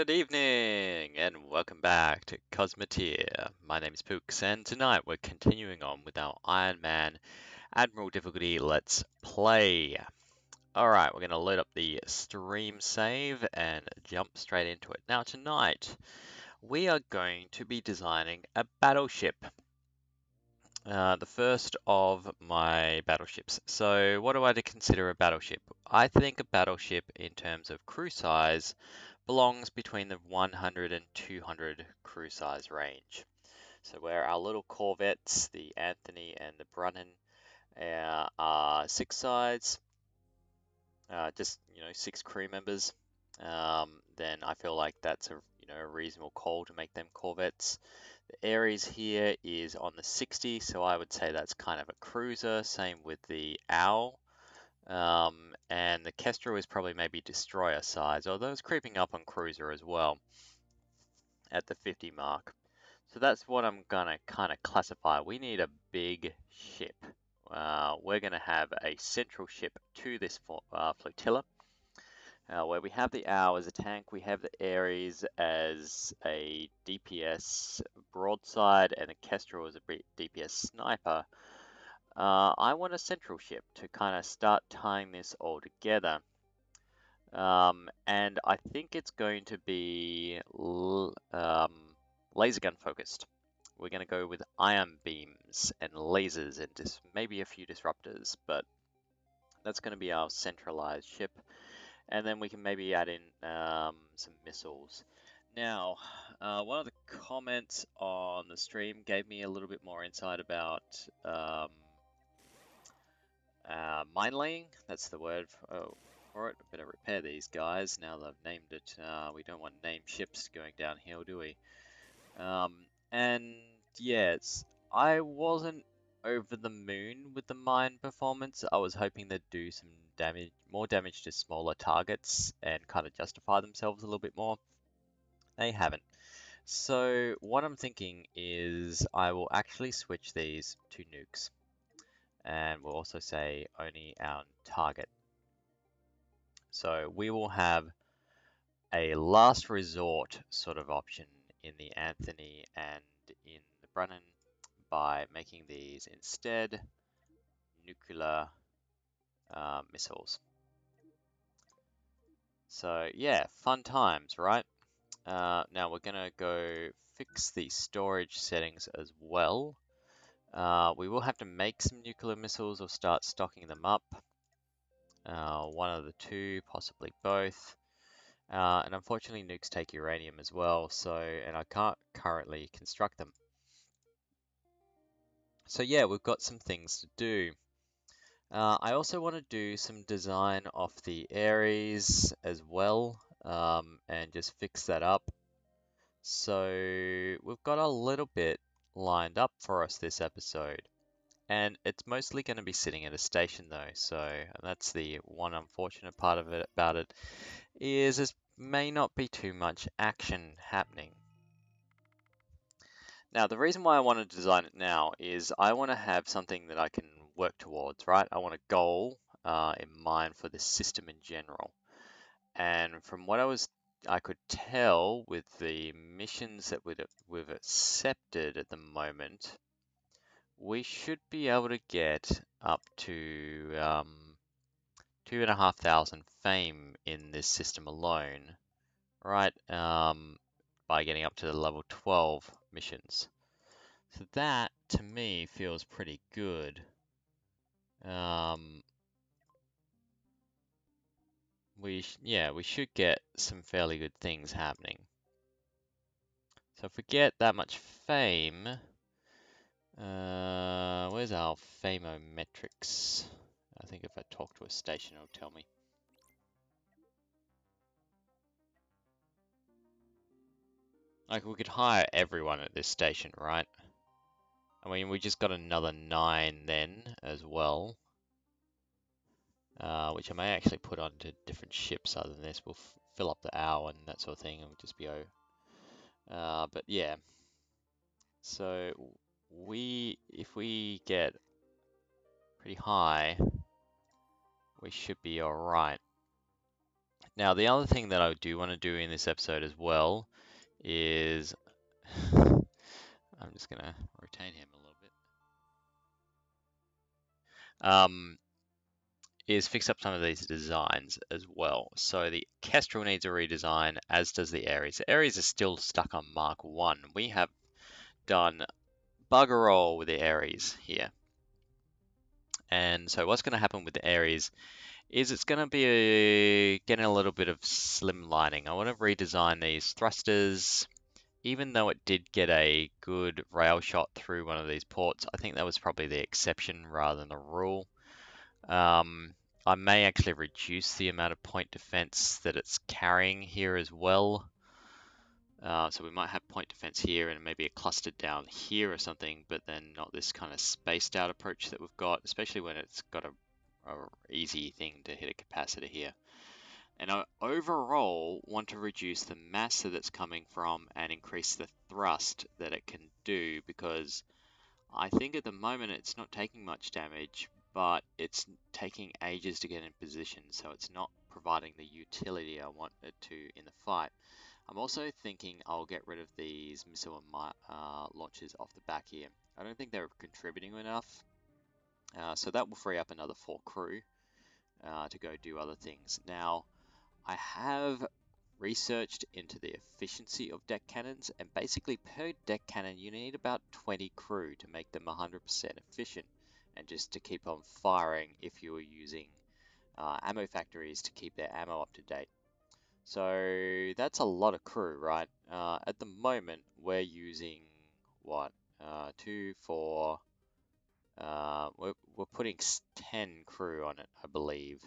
Good evening and welcome back to Cosmeteer. My name is Pooks and tonight we're continuing on with our Ironman Admiral difficulty Let's Play. Alright, we're going to load up the stream save and jump straight into it. Now tonight we are going to be designing a battleship. The first of my battleships. So what do I consider a battleship? I think a battleship in terms of crew size belongs between the 100 and 200 crew size range. So where our little corvettes, the Anthony and the Brunnan, are 6 sides, just 6 crew members, then I feel like that's a reasonable call to make them corvettes. The Ares here is on the 60, so I would say that's kind of a cruiser. Same with the Owl. And the Kestrel is probably maybe destroyer size, although it's creeping up on cruiser as well at the 50 mark. So that's what I'm gonna kind of classify. We need a big ship. We're gonna have a central ship to this flotilla. Where we have the Owl as a tank, we have the Ares as a DPS broadside and a Kestrel as a DPS sniper. I want a central ship to kind of start tying this all together. And I think it's going to be laser gun focused. We're going to go with ion beams and lasers and just maybe a few disruptors, but that's going to be our centralized ship. And then we can maybe add in some missiles. Now, one of the comments on the stream gave me a little bit more insight about mine laying. That's the word for it. I better repair these guys now that I've named it. We don't want named ships going downhill, do we? And yeah, I wasn't over the moon with the mine performance. I was hoping they'd do some damage, more damage to smaller targets and kind of justify themselves a little bit more. They haven't. So what I'm thinking is I will actually switch these to nukes. And we'll also say only our target. So we will have a last resort sort of option in the Anthony and in the Brunnan by making these instead nuclear missiles. So yeah, fun times, right? Now we're gonna go fix the storage settings as well. We will have to make some nuclear missiles or start stocking them up. One of the two, possibly both. And unfortunately nukes take uranium as well, and I can't currently construct them. So yeah, we've got some things to do. I also want to do some design of the Ares as well, and just fix that up. So we've got a little bit lined up for us this episode. And it's mostly going to be sitting at a station though, so that's the one unfortunate part of it about it, is there may not be too much action happening. Now, the reason why I want to design it now is I want to have something that I can work towards, right? I want a goal in mind for the system in general. And from what I could tell with the missions that we've accepted at the moment, we should be able to get up to 2,500 fame in this system alone, right? By getting up to the level 12 missions. So that, to me, feels pretty good. We should get some fairly good things happening. So if we get that much fame, where's our fameometrics? I think if I talk to a station, it'll tell me. Like, we could hire everyone at this station, right? I mean, we just got another 9 then as well. Which I may actually put onto different ships other than this. We'll fill up the Owl and that sort of thing, and we'll just be but yeah. So if we get pretty high, we should be all right. Now, the other thing that I do want to do in this episode as well is I'm just gonna rotate him a little bit. Is fix up some of these designs as well. So the Kestrel needs a redesign, as does the Ares. The Ares is still stuck on Mark 1. We have done bugger all with the Ares here. And so what's going to happen with the Ares is it's going to be getting a little bit of slimlining. I want to redesign these thrusters. Even though it did get a good rail shot through one of these ports, I think that was probably the exception rather than the rule. I may actually reduce the amount of point defense that it's carrying here as well. So we might have point defense here and maybe a cluster down here or something, but then not this kind of spaced out approach that we've got, especially when it's got a easy thing to hit a capacitor here. And I overall want to reduce the mass that it's coming from and increase the thrust that it can do, because I think at the moment it's not taking much damage, but it's taking ages to get in position, so it's not providing the utility I want it to in the fight. I'm also thinking I'll get rid of these missile launchers off the back here. I don't think they're contributing enough, so that will free up another 4 crew to go do other things. Now, I have researched into the efficiency of deck cannons, and basically per deck cannon you need about 20 crew to make them 100% efficient, and just to keep on firing if you were using ammo factories to keep their ammo up to date. So that's a lot of crew, right? At the moment we're using what? 2, 4, we're putting 10 crew on it, I believe.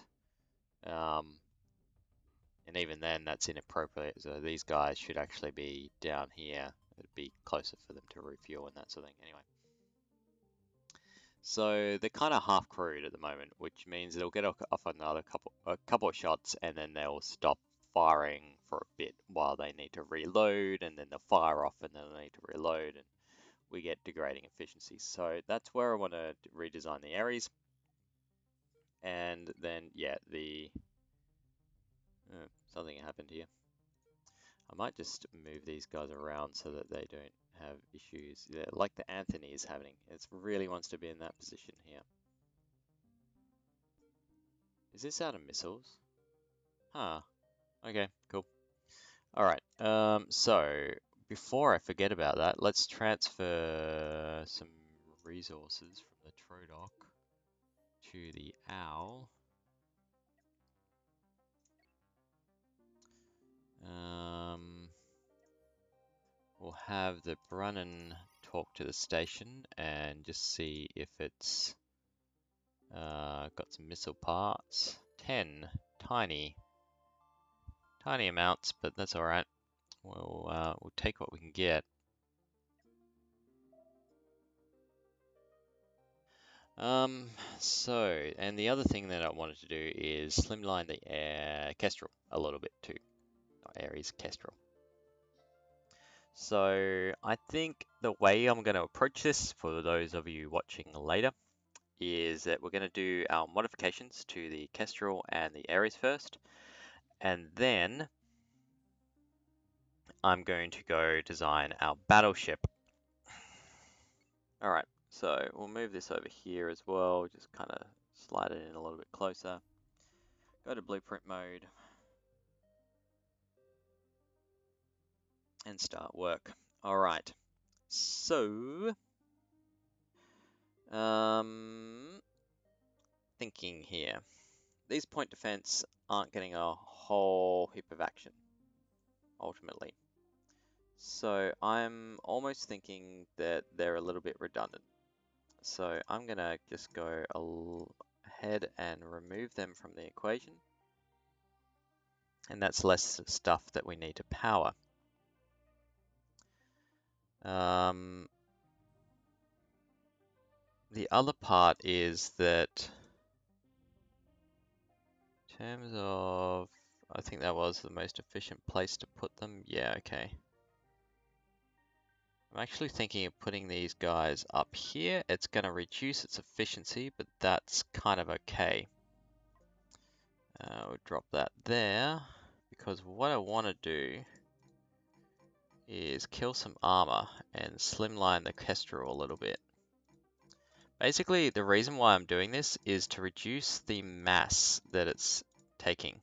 And even then, that's inappropriate. So these guys should actually be down here. It'd be closer for them to refuel and that sort of thing. Anyway. So they're kind of half crewed at the moment, which means they'll get off another couple of shots, and then they'll stop firing for a bit while they need to reload, and then they'll fire off, and then they need to reload, and we get degrading efficiency. So that's where I want to redesign the Ares. And then, yeah, something happened here. I might just move these guys around so that they don't have issues. Yeah, like the Anthony is having. It really wants to be in that position here. Is this out of missiles? Huh. Okay, cool. Alright, so before I forget about that, let's transfer some resources from the Trodoc to the Owl. We'll have the Brunnen talk to the station and just see if it's got some missile parts. 10. Tiny. Tiny amounts, but that's alright. We'll take what we can get. And the other thing that I wanted to do is slimline the Kestrel a little bit too. Ares Kestrel. So I think the way I'm going to approach this, for those of you watching later, is that we're going to do our modifications to the Kestrel and the Ares first, and then I'm going to go design our battleship. Alright, so we'll move this over here as well, just kind of slide it in a little bit closer. Go to blueprint mode and start work. Alright, so thinking here. These point defense aren't getting a whole heap of action, ultimately. So I'm almost thinking that they're a little bit redundant. So I'm going to just go ahead and remove them from the equation. And that's less stuff that we need to power. The other part is that in terms of, I think that was the most efficient place to put them. Yeah, okay. I'm actually thinking of putting these guys up here. It's going to reduce its efficiency, but that's kind of okay. We'll drop that there, because what I want to do is kill some armor and slimline the Kestrel a little bit. Basically, the reason why I'm doing this is to reduce the mass that it's taking.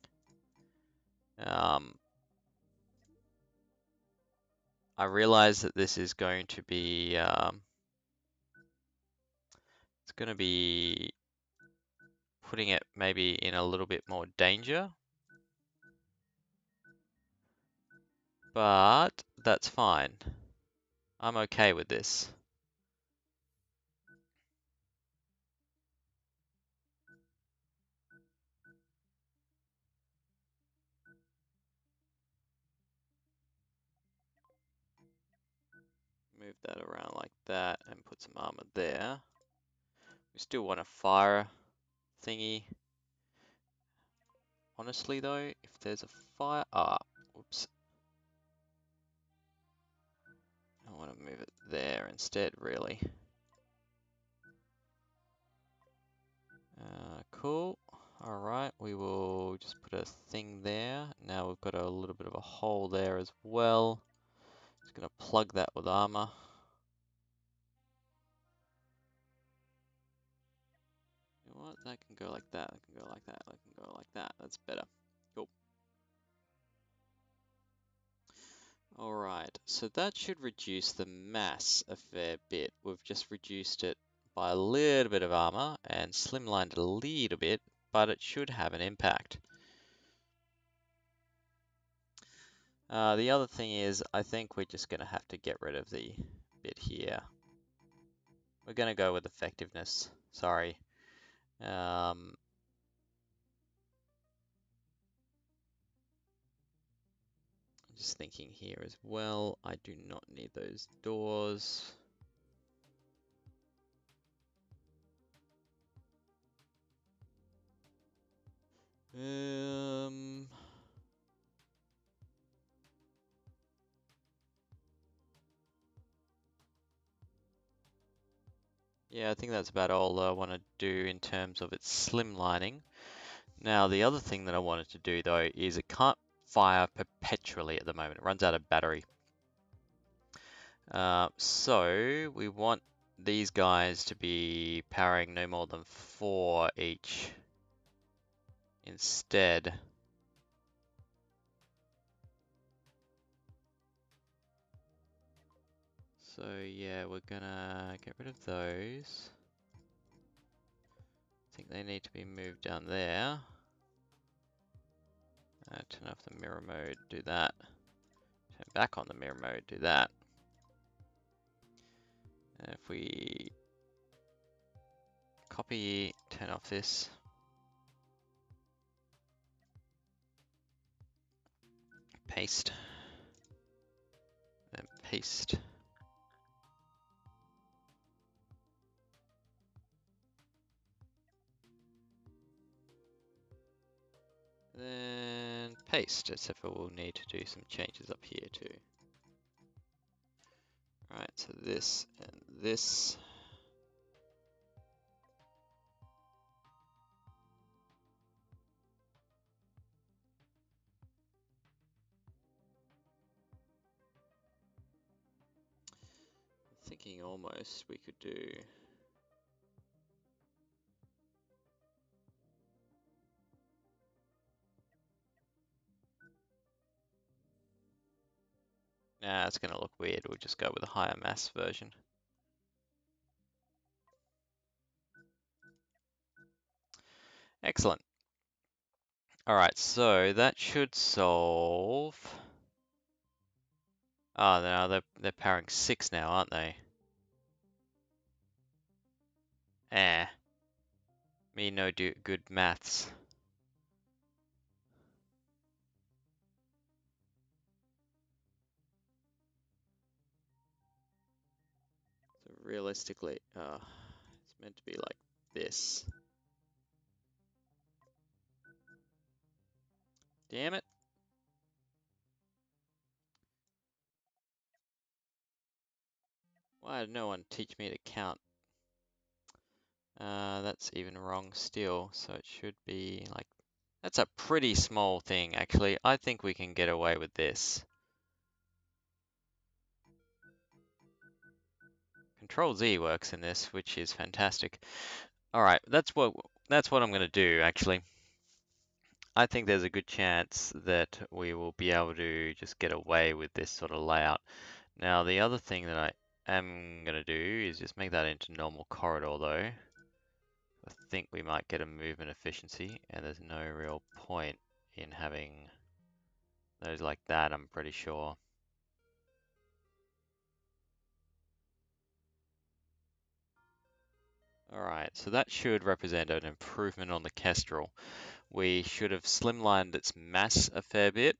I realize that this is going to be it's going to be putting it maybe in a little bit more danger, but that's fine. I'm okay with this. Move that around like that and put some armor there. We still want a fire thingy. Honestly though, if there's a fire, whoops. I want to move it there instead, really. Cool. Alright, we will just put a thing there. Now we've got a little bit of a hole there as well. Just gonna plug that with armor. You know what? That can go like that, that can go like that, that can go like that. That's better. Cool. Alright, so that should reduce the mass a fair bit. We've just reduced it by a little bit of armor and slimlined it a little bit, but it should have an impact. The other thing is, I think we're just going to have to get rid of the bit here. We're going to go with effectiveness. Sorry. Just thinking here as well, I do not need those doors. Yeah, I think that's about all I want to do in terms of its slimlining. Now, the other thing that I wanted to do though is it can't fire perpetually at the moment. It runs out of battery. So we want these guys to be powering no more than 4 each instead. So yeah, we're gonna get rid of those. I think they need to be moved down there. Turn off the mirror mode, do that. Turn back on the mirror mode, do that. And if we copy, turn off this. Paste. Then paste. Then paste, except for we'll need to do some changes up here too. Alright, so this and this. I'm thinking almost we could do nah, it's gonna look weird. We'll just go with a higher mass version. Excellent. Alright, so that should solve. Oh, no, they're powering 6 now, aren't they? Eh. Me no do good maths. So realistically, it's meant to be like this. Damn it. Why did no one teach me to count? That's even wrong still, so it should be like That's a pretty small thing, actually. I think we can get away with this. Control Z works in this, which is fantastic. All right, that's what I'm going to do, actually. I think there's a good chance that we will be able to just get away with this sort of layout. Now, the other thing that I am going to do is just make that into normal corridor, though. I think we might get a movement efficiency, and there's no real point in having those like that, I'm pretty sure. Alright, so that should represent an improvement on the Kestrel. We should have slimlined its mass a fair bit.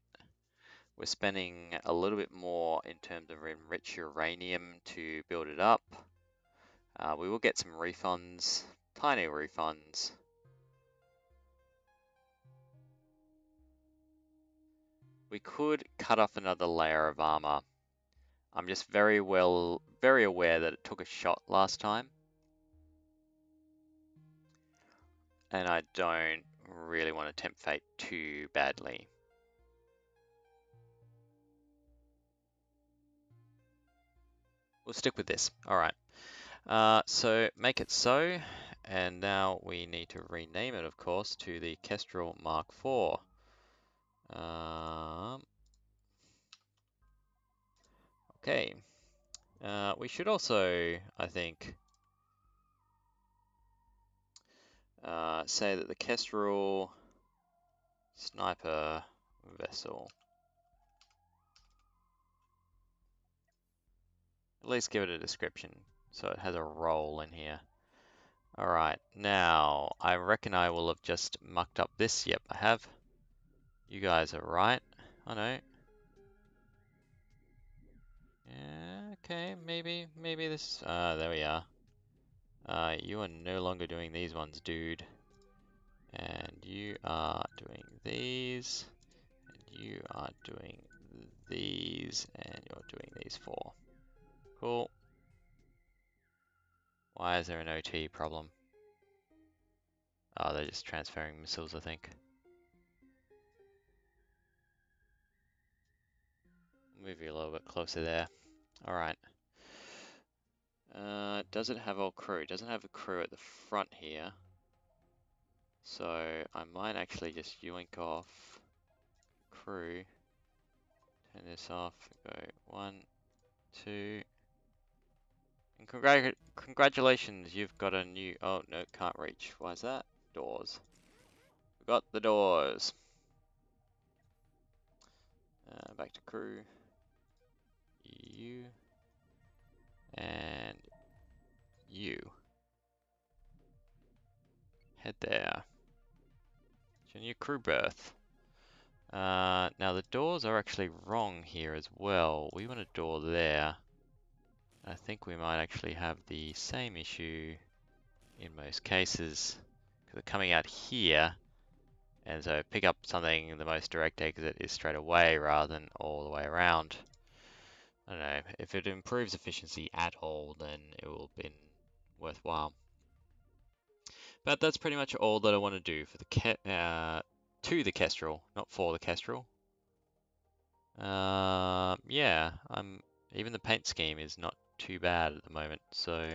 We're spending a little bit more in terms of enriched uranium to build it up. We will get some refunds, tiny refunds. We could cut off another layer of armor. I'm just very aware that it took a shot last time. And I don't really want to tempt fate too badly. We'll stick with this. All right. So make it so, and now we need to rename it, of course, to the Kestrel Mark IV. Okay. We should also, I think, say that the Kestrel Sniper Vessel. At least give it a description so it has a role in here. Alright, now I reckon I will have just mucked up this. Yep, I have. You guys are right. I know. Yeah, okay, maybe this. There we are. You are no longer doing these ones, dude. And you are doing these. And you are doing these. And you're doing these four. Cool. Why is there an OT problem? Oh, they're just transferring missiles, I think. Move you a little bit closer there. Alright. Does it have all crew? It doesn't have a crew at the front here. So I might actually just yoink off crew. Turn this off. Go 1, 2. And congratulations, you've got a new. Oh no, can't reach. Why is that? Doors. We got the doors. Back to crew. You and you. Head there. It's your new crew berth. Now the doors are actually wrong here as well. We want a door there. I think we might actually have the same issue in most cases. Because they're coming out here, and so pick up something, the most direct exit is straight away rather than all the way around. I don't know, if it improves efficiency at all, then it will have been worthwhile. But that's pretty much all that I want to do for the to the Kestrel, not for the Kestrel. Yeah, even the paint scheme is not too bad at the moment, so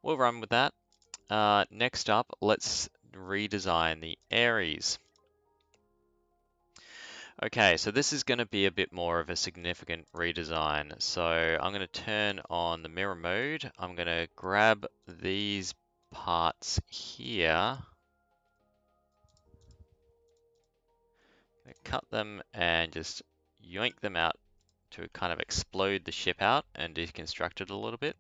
we'll run with that. Next up, let's redesign the Ares. Okay, so this is going to be a bit more of a significant redesign. So I'm going to turn on the mirror mode. I'm going to grab these parts here. Cut them and just yoink them out to kind of explode the ship out and deconstruct it a little bit.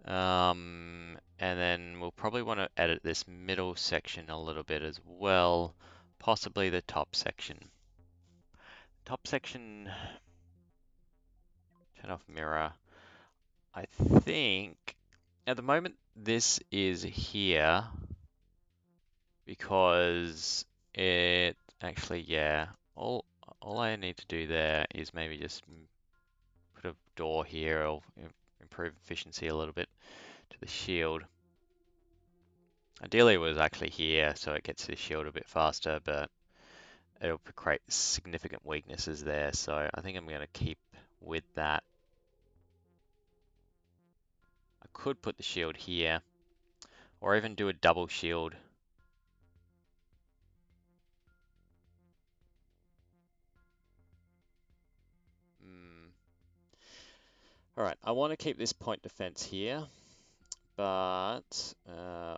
And then we'll probably want to edit this middle section a little bit as well, possibly the top section. Top section, turn off mirror. I think at the moment this is here because it actually, yeah, all I need to do there is maybe just put a door here or improve efficiency a little bit to the shield. Ideally it was actually here so it gets to the shield a bit faster, but it'll create significant weaknesses there, so I think I'm going to keep with that. I could put the shield here, or even do a double shield. Alright, I want to keep this point defense here, but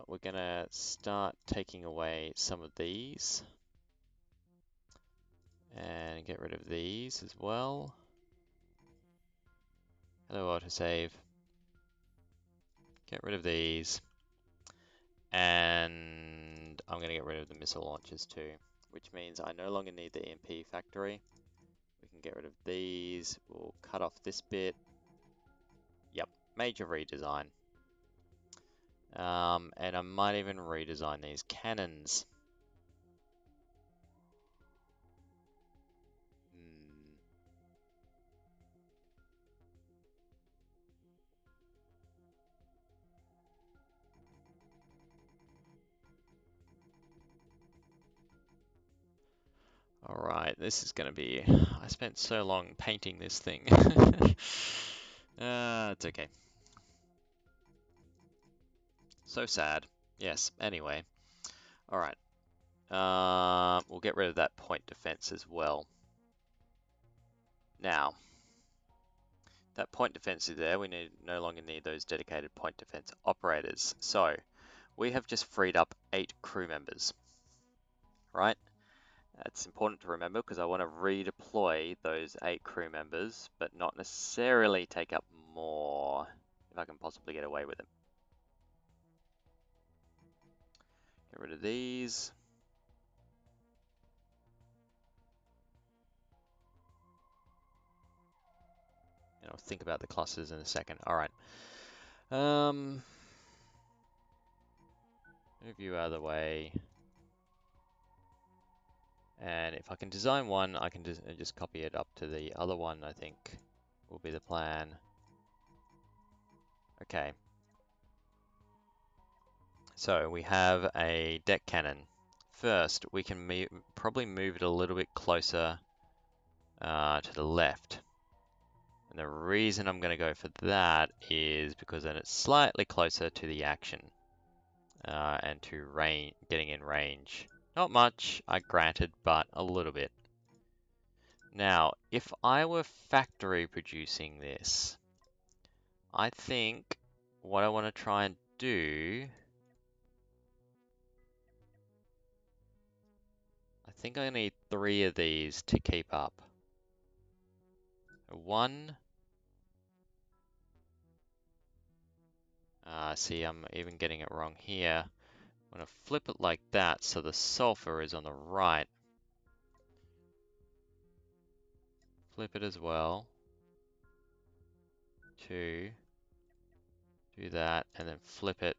we're going to start taking away some of these and get rid of these as well. Hello, autosave. Get rid of these. And I'm going to get rid of the missile launchers too, which means I no longer need the EMP factory. We can get rid of these. We'll cut off this bit. Yep, major redesign. And I might even redesign these cannons. Alright, this is going to be... I spent so long painting this thing. It's okay. So sad. Yes, anyway. Alright. We'll get rid of that point defense as well. Now, that point defense is there. We no longer need those dedicated point defense operators. So, we have just freed up 8 crew members. Right? That's important to remember because I want to redeploy those 8 crew members, but not necessarily take up more if I can possibly get away with them. Get rid of these. And I'll think about the clusters in a second. Alright. Move you out of the way. And if I can design one, I can just copy it up to the other one, I think will be the plan. Okay. So we have a deck cannon. First, we can probably move it a little bit closer to the left. And the reason I'm going to go for that is because then it's slightly closer to the action and to getting in range. Not much, I granted, but a little bit. Now, if I were factory producing this, I think what I want to try and do, I think I need 3 of these to keep up. 1. See, I'm even getting it wrong here. I'm going to flip it like that so the sulfur is on the right. Flip it as well. 2. Do that, and then flip it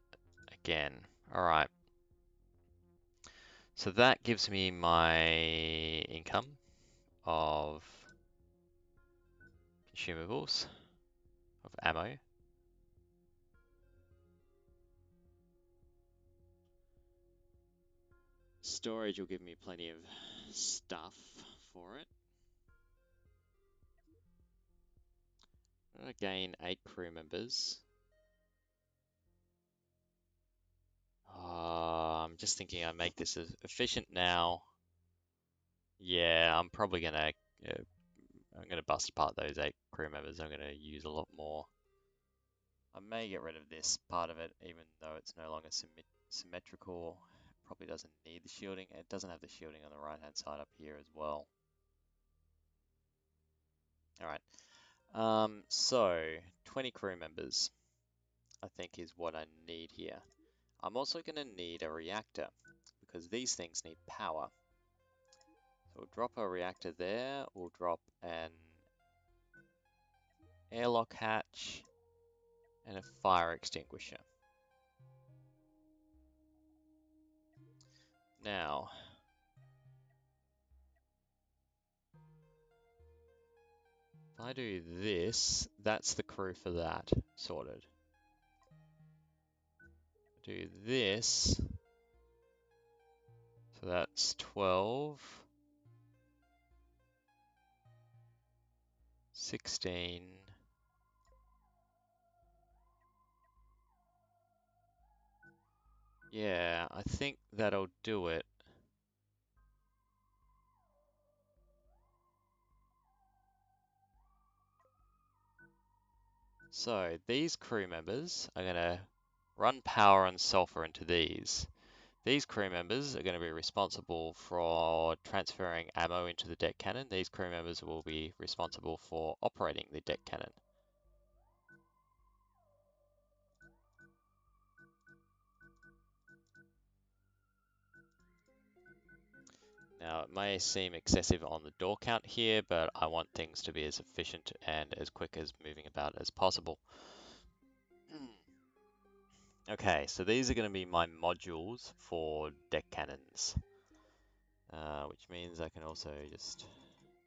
again. Alright. So that gives me my income of consumables, of ammo. Storage will give me plenty of stuff for it. I'm going to gain 8 crew members. I'm just thinking I make this as efficient now. Yeah, I'm probably going to I'm going to bust apart those 8 crew members. I'm going to use a lot more. I may get rid of this part of it, even though it's no longer symmetrical. It probably doesn't need the shielding. It doesn't have the shielding on the right-hand side up here as well. Alright, so 20 crew members, I think, is what I need here. I'm also going to need a reactor, because these things need power. So we'll drop a reactor there, we'll drop an airlock hatch, and a fire extinguisher. Now, if I do this, that's the crew for that sorted. Do this. So that's 12, 16. Yeah, I think that'll do it. So these crew members are going to run power and sulfur into these. These crew members are going to be responsible for transferring ammo into the deck cannon. These crew members will be responsible for operating the deck cannon. Now, it may seem excessive on the door count here, but I want things to be as efficient and as quick as moving about as possible. Okay, so these are going to be my modules for deck cannons, which means I can also just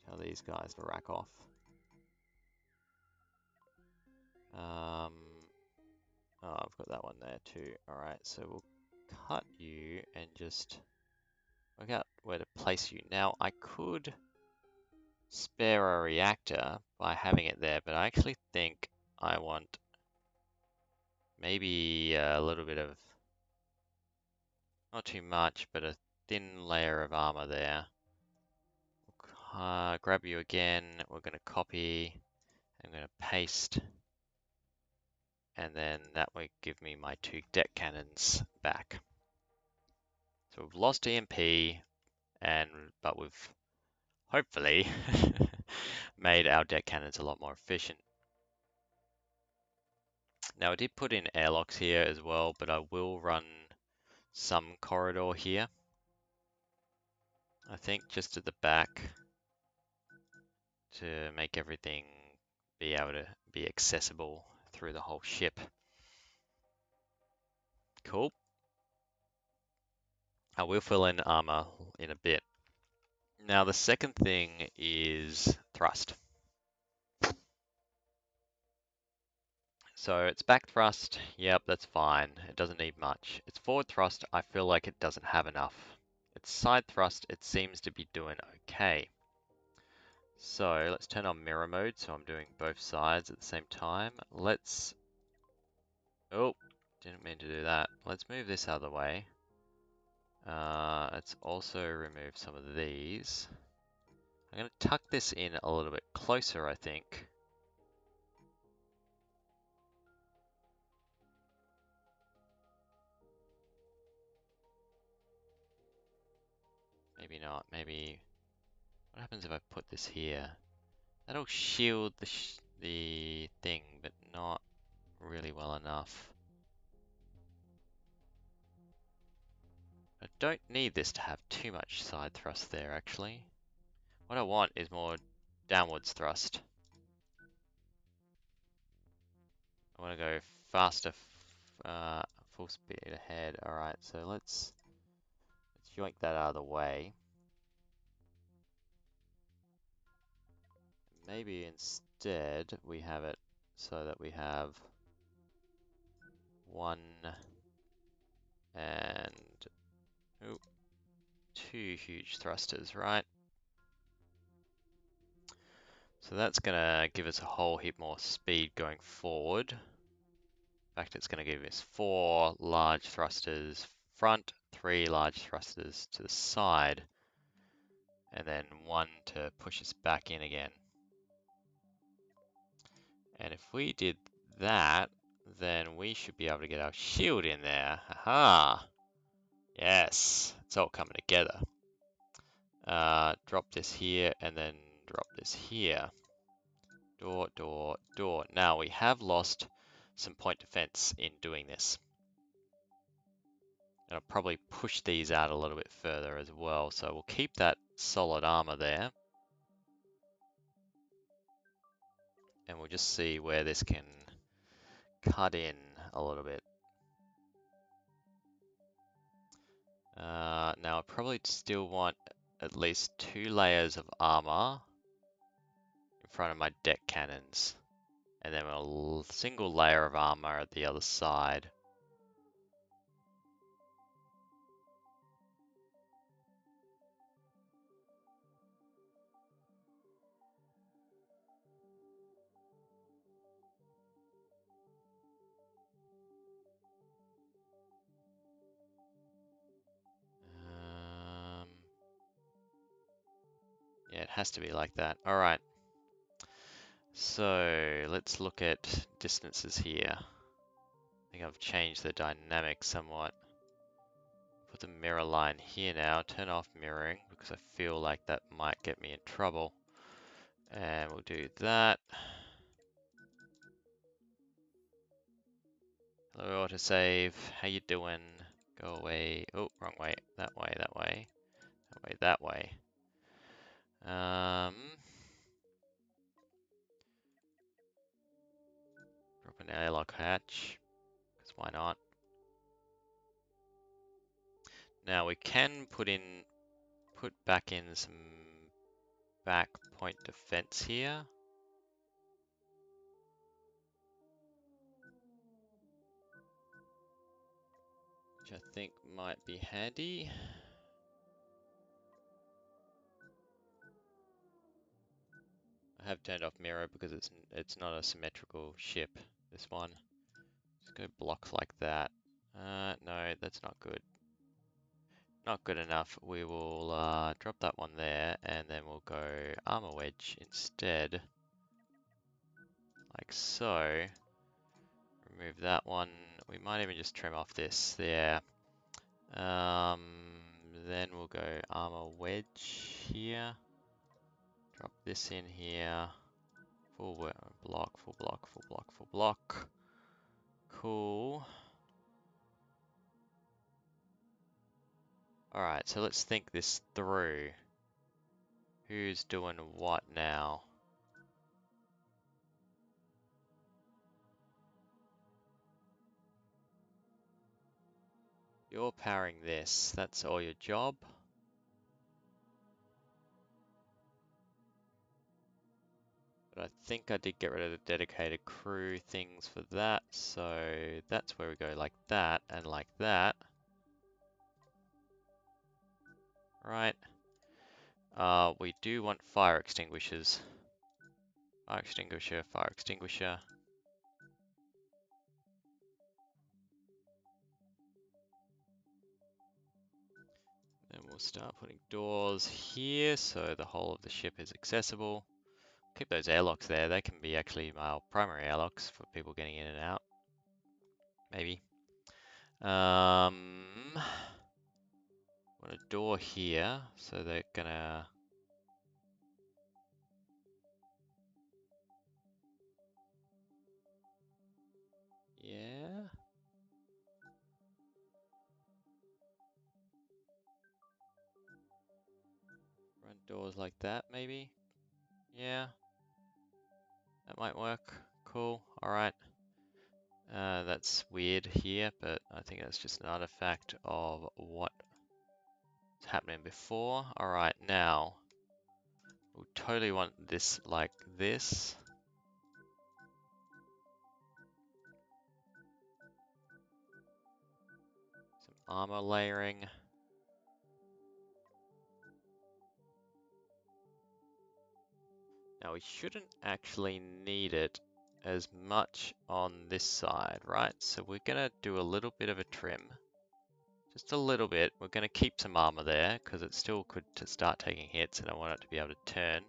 tell these guys to rack off. Oh, I've got that one there too. Alright, so we'll cut you and just work out where to place you. Now, I could spare a reactor by having it there, but I actually think I want maybe a little bit of, not too much, but a thin layer of armor there. Grab you again, we're going to copy, I'm going to paste, and then that will give me my 2 deck cannons back. So we've lost EMP, but we've hopefully made our deck cannons a lot more efficient. Now I did put in airlocks here as well, but I will run some corridor here. I think just at the back to make everything be able to be accessible through the whole ship. Cool. I will fill in armor in a bit. Now the second thing is thrust. So it's back thrust, yep, that's fine. It doesn't need much. It's forward thrust, I feel like it doesn't have enough. It's side thrust, it seems to be doing okay. So let's turn on mirror mode, so I'm doing both sides at the same time. Oh, didn't mean to do that. Let's move this out of the way. Let's also remove some of these. I'm going to tuck this in a little bit closer, I think. Maybe not. Maybe. What happens if I put this here? That'll shield the thing, but not really well enough. I don't need this to have too much side thrust there, actually. What I want is more downwards thrust. I want to go faster, full speed ahead. Alright, so let's yoink that out of the way. Maybe instead we have it so that we have 1 and 2 huge thrusters, right? So that's going to give us a whole heap more speed going forward. In fact, it's going to give us 4 large thrusters front, 3 large thrusters to the side, and then 1 to push us back in again. And if we did that, then we should be able to get our shield in there. Aha! Yes, it's all coming together. Drop this here and then drop this here. Door, door, door. Now we have lost some point defense in doing this. And I'll probably push these out a little bit further as well. So we'll keep that solid armor there. And we'll just see where this can cut in a little bit. Now I probably still want at least 2 layers of armor in front of my deck cannons. And then a single layer of armor at the other side. has to be like that. All right. So let's look at distances here. I think I've changed the dynamic somewhat. Put the mirror line here now. Turn off mirroring because I feel like that might get me in trouble. And we'll do that. Hello, autosave. How you doing? Go away. Oh, wrong way. That way, that way. That way, that way. Drop an airlock hatch, because why not? Now we can put back in some back point defense here. Which I think might be handy. I have turned off mirror because it's not a symmetrical ship, this one. Just go blocks like that. No, that's not good. Not good enough. We will drop that one there, and then we'll go armor wedge instead. Like so. Remove that one. We might even just trim off this there. Then we'll go armor wedge here. Drop this in here. Full block, full block, full block, full block. Cool. Alright, so let's think this through. Who's doing what now? You're powering this. That's all your job. But I think I did get rid of the dedicated crew things for that. So that's where we go like that and like that. Right. We do want fire extinguishers. Fire extinguisher, fire extinguisher. Then we'll start putting doors here so the whole of the ship is accessible. Keep those airlocks there. They can be actually our primary airlocks for people getting in and out. Maybe. Want a door here, so they're gonna... Yeah. Run doors like that, maybe? Yeah. That might work. Cool. Alright. That's weird here, but I think that's just an artifact of what's happening before. Alright, now we'll totally want this like this. Some armor layering. Now we shouldn't actually need it as much on this side, right? So we're gonna do a little bit of a trim. Just a little bit. We're gonna keep some armor there because it still could start taking hits and I want it to be able to turn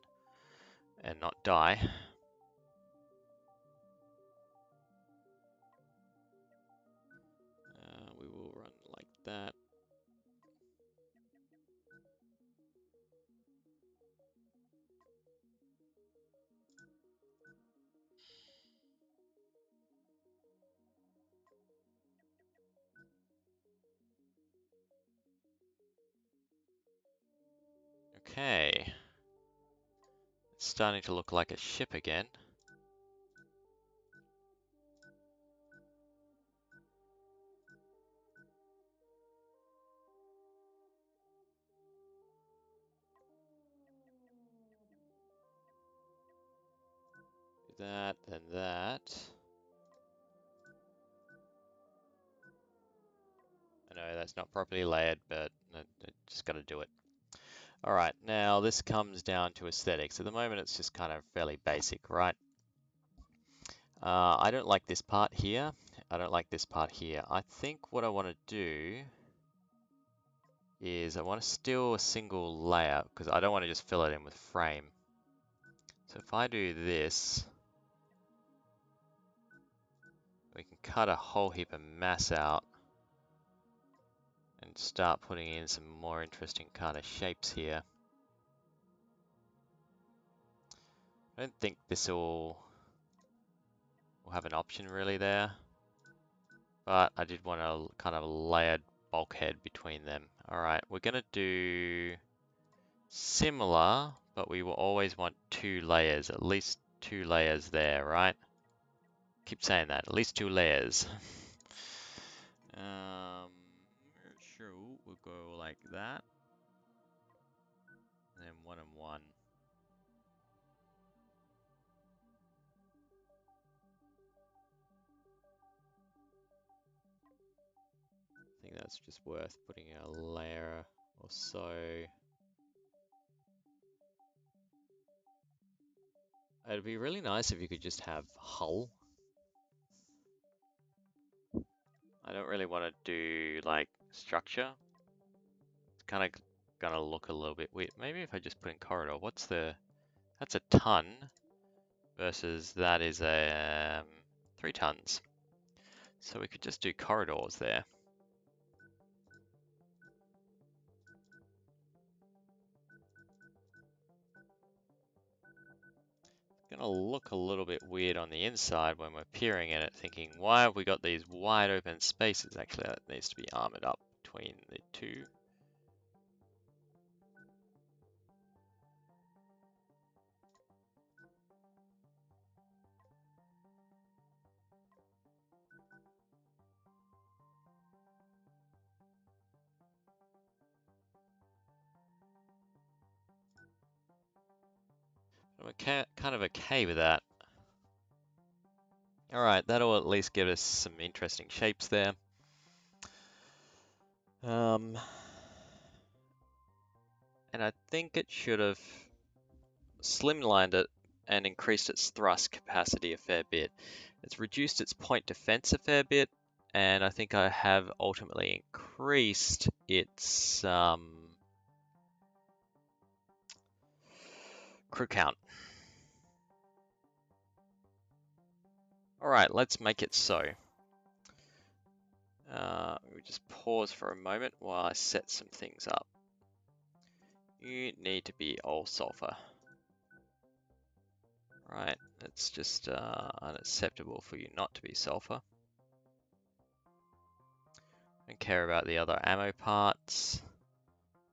and not die. We will run like that. Okay. It's starting to look like a ship again. Do that, then that. I know that's not properly layered, but I just gotta do it. Alright, now this comes down to aesthetics. At the moment it's just kind of fairly basic, right? I don't like this part here. I don't like this part here. I think what I want to do is I want to steal a single layer because I don't want to just fill it in with frame. So if I do this, we can cut a whole heap of mass out and start putting in some more interesting kind of shapes here. I don't think this will have an option really there, but I did want a kind of layered bulkhead between them. All right, we're gonna do similar, but we will always want 2 layers, at least 2 layers there, right? Keep saying that, at least 2 layers. um, sure, we'll go like that, and then 1 and 1. I think that's just worth putting a layer or so. It'd be really nice if you could just have hull. I don't really want to do like structure. It's kind of gonna look a little bit weird. Maybe if I just put in corridor, that's a ton versus that is a 3 tons. So we could just do corridors there. Gonna look a little bit weird on the inside when we're peering at it, thinking, why have we got these wide open spaces? Actually, that needs to be armored up between the two. I'm kind of okay with that. Alright, that'll at least give us some interesting shapes there. And I think it should have slimlined it and increased its thrust capacity a fair bit. It's reduced its point defense a fair bit, and I think I have ultimately increased its crew count. Alright, let's make it so. We just pause for a moment while I set some things up. You need to be all sulfur. Right, it's just unacceptable for you not to be sulfur. Don't care about the other ammo parts.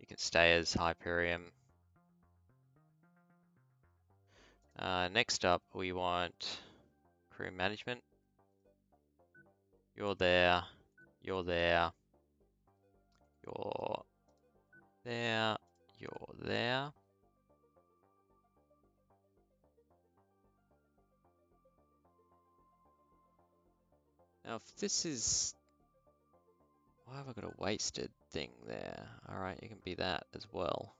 You can stay as Hyperium. Next up, we want crew management. You're there. You're there. You're there. You're there. Now, if this is... Why have I got a wasted thing there? Alright, you can be that as well.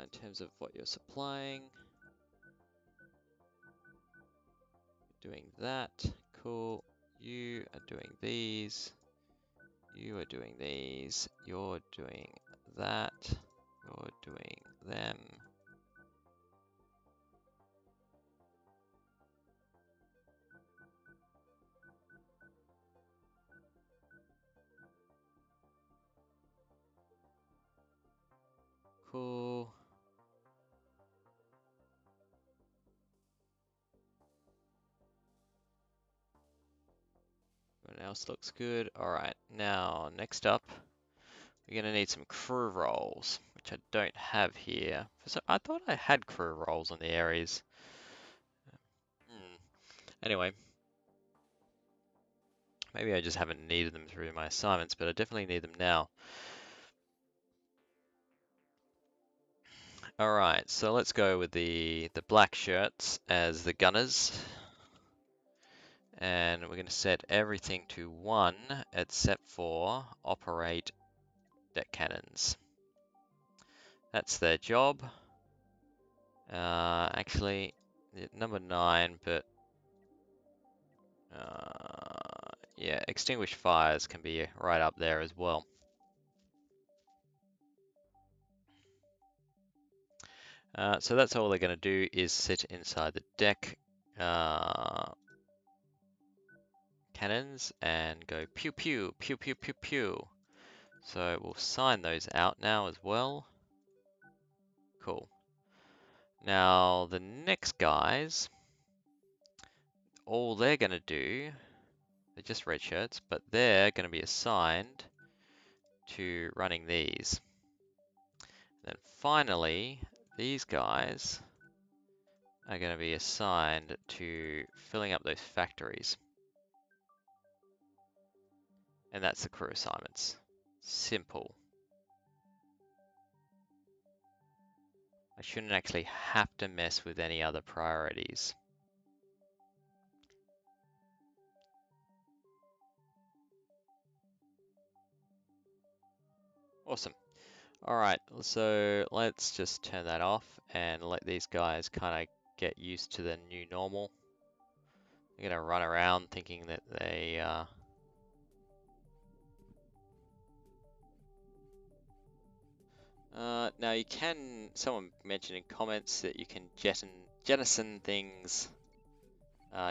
In terms of what you're supplying. Doing that. Cool. You are doing these. You are doing these. You're doing that. You're doing them. Cool. Everyone else looks good. Alright, now next up, we're going to need some crew roles, which I don't have here. So I thought I had crew roles on the Ares. Anyway, maybe I just haven't needed them through my assignments, but I definitely need them now. Alright, so let's go with the black shirts as the gunners. And we're going to set everything to 1 except for operate deck cannons. That's their job. Actually, number 9, but Yeah, extinguished fires can be right up there as well. So that's all they're going to do is sit inside the deck cannons and go pew pew pew pew pew pew. So we'll sign those out now as well. Cool. Now the next guys, all they're going to do, they're just red shirts, but they're going to be assigned to running these. Then finally, these guys are going to be assigned to filling up those factories. And that's the crew assignments. Simple. I shouldn't actually have to mess with any other priorities. Awesome. Alright, so let's just turn that off and let these guys kind of get used to the new normal. They're going to run around thinking that they... now you can... Someone mentioned in comments that you can jettison things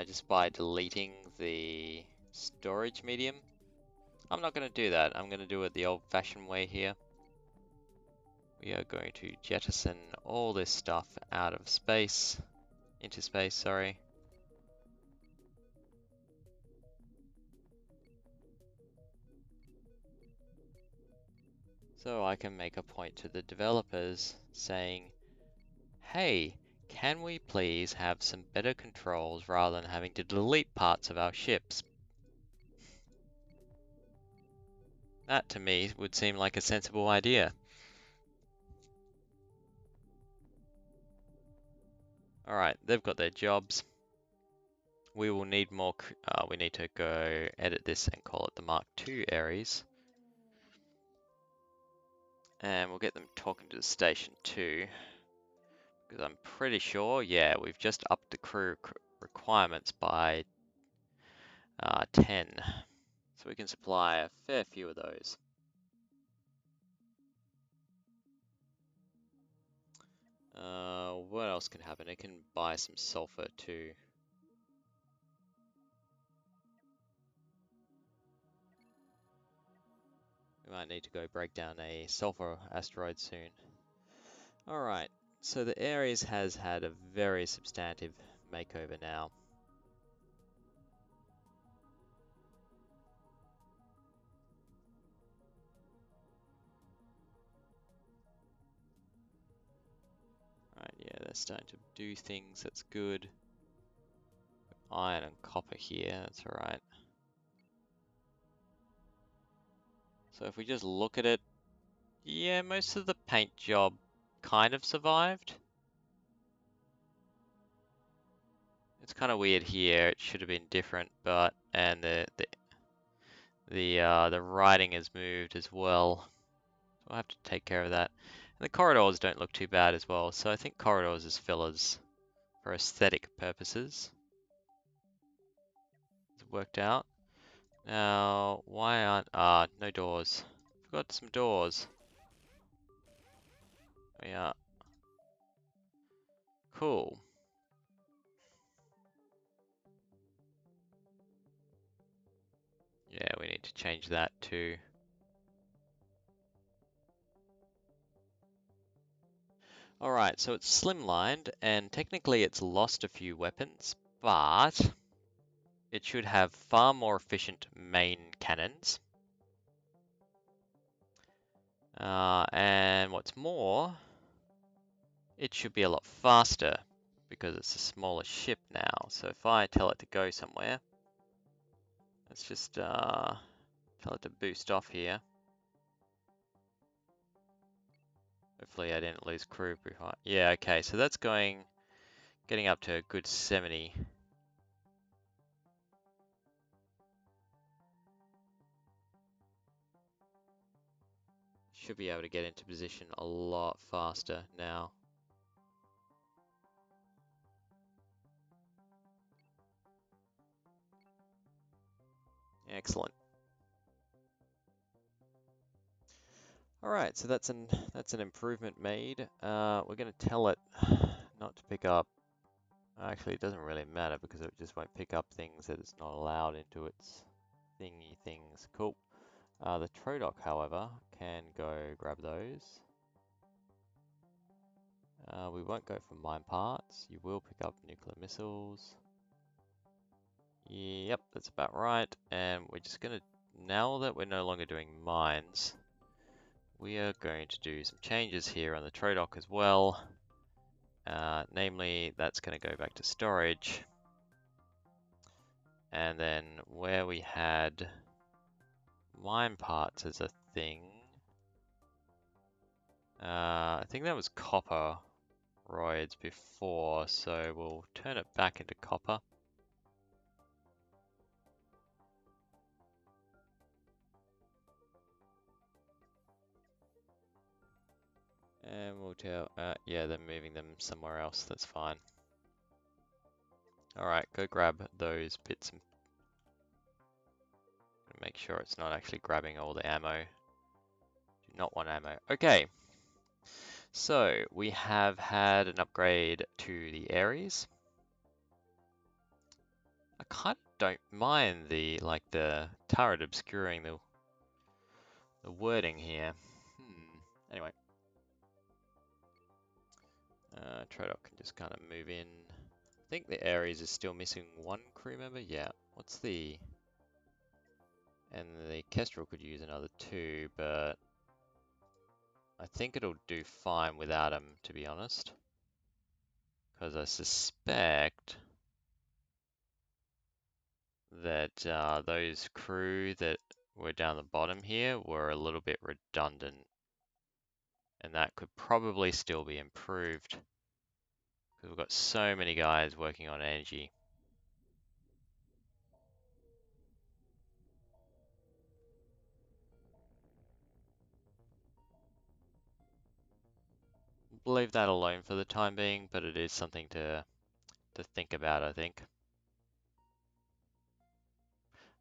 just by deleting the storage medium. I'm not going to do that. I'm going to do it the old-fashioned way here. We are going to jettison all this stuff out of space, into space, sorry. So I can make a point to the developers saying, hey, can we please have some better controls rather than having to delete parts of our ships? That to me would seem like a sensible idea. Alright, they've got their jobs. We will need more, we need to go edit this and call it the Mark II Ares. And we'll get them talking to the station too. Because I'm pretty sure, yeah, we've just upped the crew requirements by 10. So we can supply a fair few of those. What else can happen? It can buy some sulfur too. We might need to go break down a sulfur asteroid soon. Alright, so the Ares has had a very substantive makeover now. Right, yeah, they're starting to do things, that's good. Iron and copper here, that's alright. So if we just look at it, yeah, most of the paint job kind of survived. It's kind of weird here, it should have been different, but, and the writing has moved as well. So we'll have to take care of that. And the corridors don't look too bad as well, so I think corridors is fillers for aesthetic purposes. It's worked out. Now, why aren't, no doors. Forgot some doors. Yeah. Cool. Yeah, we need to change that too. Alright, so it's slimlined, and technically it's lost a few weapons, but it should have far more efficient main cannons. And what's more, it should be a lot faster because it's a smaller ship now. So if I tell it to go somewhere, let's just tell it to boost off here. Hopefully I didn't lose crew behind. Yeah, okay, so that's getting up to a good 70. Should be able to get into position a lot faster now. Excellent. All right, so that's an improvement made. We're going to tell it not to pick up. Actually, it doesn't really matter because it just won't pick up things that it's not allowed into its thingy things. Cool. The Trodoc, however, can go grab those. We won't go for mine parts. You will pick up nuclear missiles. Yep, that's about right. And we're just going to, now that we're no longer doing mines, we are going to do some changes here on the Trodoc as well. Namely, that's going to go back to storage. And then where we had mine parts as a thing, I think that was copper roids before, so we'll turn it back into copper. And we'll tell, yeah, they're moving them somewhere else, that's fine. Alright, go grab those bits and make sure it's not actually grabbing all the ammo. Do not want ammo. Okay, so we have had an upgrade to the Ares. I kind of don't mind the turret obscuring the wording here. Anyway, Trodoc can just kind of move in. I think the Ares is still missing one crew member. Yeah, what's the? And the Kestrel could use another two, but I think it'll do fine without him, to be honest. Because I suspect that those crew that were down the bottom here were a little bit redundant. And that could probably still be improved. Because we've got so many guys working on energy. We'll leave that alone for the time being, but it is something to think about, I think.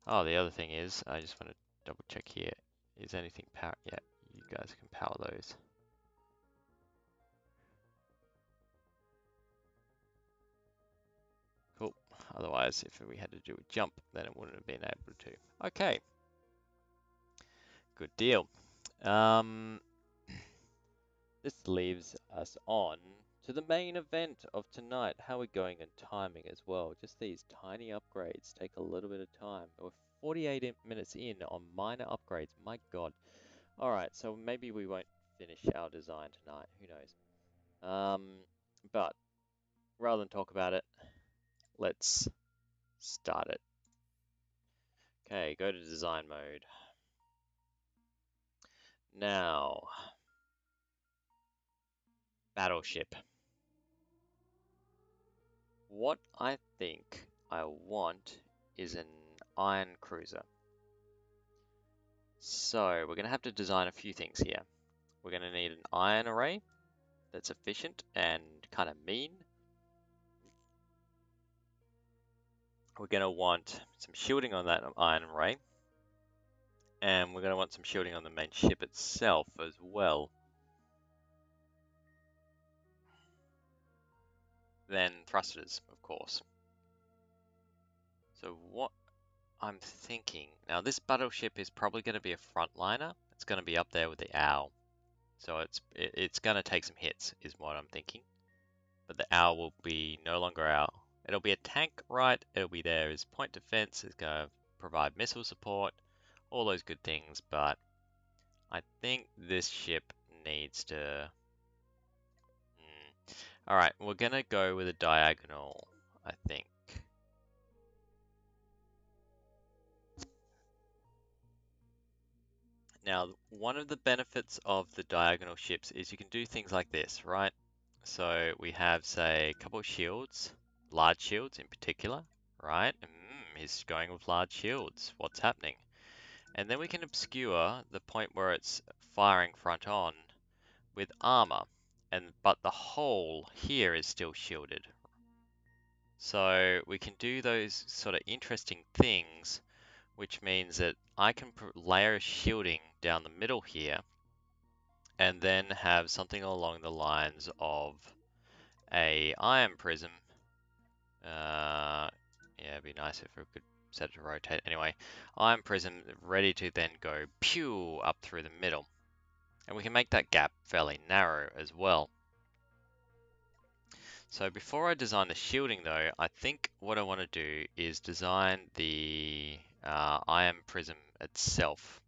Oh, the other thing is, I just want to double check here. Is anything power? Yeah, you guys can power those. Cool. Otherwise, if we had to do a jump, then it wouldn't have been able to. Okay. Good deal. This leaves us on to the main event of tonight. How we're going and timing as well. Just these tiny upgrades take a little bit of time. We're 48 minutes in on minor upgrades. My God. All right, so maybe we won't finish our design tonight. Who knows? But rather than talk about it, let's start it. Okay, go to design mode. Now, battleship. What I think I want is an iron cruiser. So we're going to have to design a few things here. We're going to need an iron array that's efficient and kind of mean. We're going to want some shielding on that iron array. And we're going to want some shielding on the main ship itself as well. Then thrusters, of course. So what I'm thinking, now this battleship is probably going to be a frontliner. It's going to be up there with the Owl. So it's going to take some hits, is what I'm thinking. But the Owl will be no longer Owl. It'll be a tank, right? It'll be there as point defense. It's going to provide missile support, all those good things. But I think this ship needs to... All right, we're going to go with a diagonal, I think. Now, one of the benefits of the diagonal ships is you can do things like this, right? So we have, say, a couple of shields, large shields in particular, right? He's going with large shields. What's happening? And then we can obscure the point where it's firing front on with armor, but the hull here is still shielded. So we can do those sort of interesting things which means that I can layer shielding down the middle here and then have something along the lines of a iron prism. Yeah, it'd be nice if we could set it to rotate. Anyway, iron prism ready to then go pew up through the middle. And we can make that gap fairly narrow as well. So before I design the shielding though, I think what I want to do is design the iron prism itself.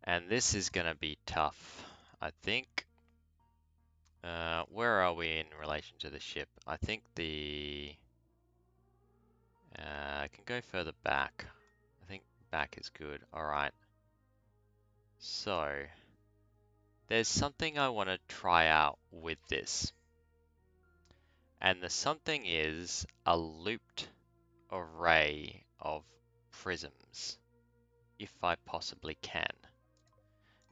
And this is going to be tough. I think, where are we in relation to the ship? I think I can go further back. I think back is good. All right. So there's something I want to try out with this. And the something is a looped array of prisms, if I possibly can.